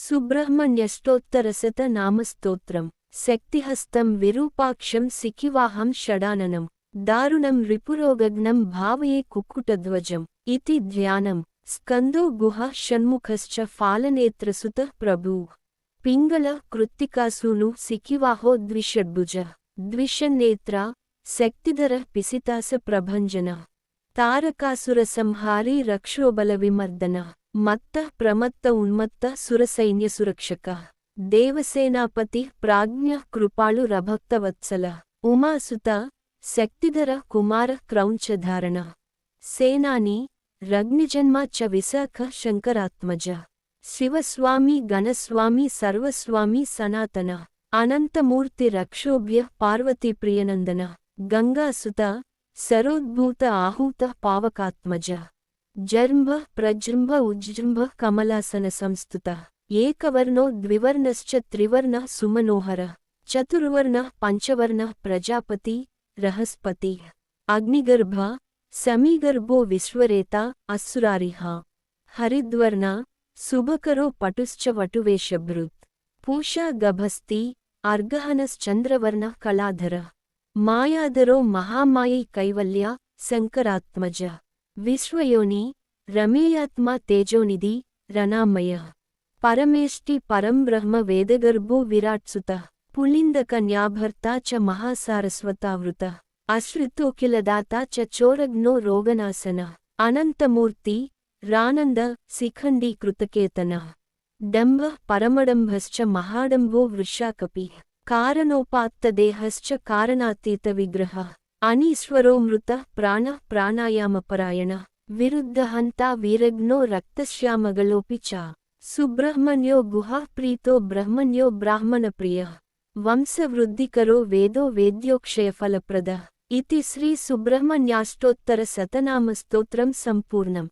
సుబ్రహ్మణ్యష్టోత్తరశతనామస్తోత్రం శక్తిహస్తం విరూపాక్షం సికివాహం షడాననం దారుణం రిపురోగగ్నం భావయే కుక్కుటధ్వజం ఇతి ధ్యానం స్కందో గుహ షణ్ముఖశ్చ ఫాలనేత్రసుతః ప్రభూః పింగళ కృత్తికాసూను సికివాహో ద్విషడ్భుజ ద్విషన్నేత్ర శక్తిధర పిసితాస ప్రభంజన తారకాసురసంహారీ రక్షోబలవిమర్దన మత్త ప్రమత్త ఉన్మత్త సురసైన్యసురక్షక దేవసేనాపతి ప్రాజ్ఞ కృపాళు రభక్తవత్సల ఉమాసుత శక్తిధర కుమార క్రౌంచధారణ సేనాని రగ్నిజన్మ చ విశాఖ శంకరాత్మజ శివస్వామి గణస్వామి సర్వస్వామి సనాతన అనంతమూర్తి రక్షోభ్య పార్వతీప్రియనందన గంగాసుత సరోద్భూత ఆహూత పావకాత్మజ జర్ంభ ప్రజృంభ ఉజ్జృంభ కమలాసన సంస్థుత ఏకవర్ణో ద్వివర్ణశ్చ త్రివర్ణ సుమనోహర చతుర్వర్ణ పంచవర్ణ ప్రజాపతి రహస్పతి అగ్నిగర్భ సమీగర్భో విశ్వరేత అస్సురారిహ హరిద్వర్ణ శుభకరో పటుశ్చ వటువేషభృత్ పూషా గభస్తి అర్గహనశ్చంద్రవర్ణ కళాధర మాయాధరో మహామాయై కైవల్య శంకరాత్మజ విశ్వయోని రమేయాత్మా తేజోనిధి రణామయ పరమేష్టి పరంబ్రహ్మ వేదగర్భో విరాట్సుత పులిందకన్యాభర్తా చ మహాసారస్వతావృత అశ్రితోఖిలదాతా చ చోరగ్నో రోగనాశన అనంతమూర్తి రానంద శిఖండీకృతకేతన డంభ పరమడంభశ్చ మహాడంభో వృషాకపి కారణోపాత్తదేహశ్చ కారణాతీత విగ్రహ అనీశ్వరో మృత ప్రాణ ప్రాణాయామపరాయణ విరుద్ధహంతా వీరగ్నో రక్తశ్యామగలోపి చ సుబ్రహ్మణ్యో గుహాప్రీతో బ్రహ్మణ్యో బ్రాహ్మణప్రియ వంశవృద్ధికరో వేదో వేద్యోక్షయఫలప్రద ఇతి శ్రీ సుబ్రహ్మణ్యాష్టోత్తర శతనామస్తోత్రం సంపూర్ణం।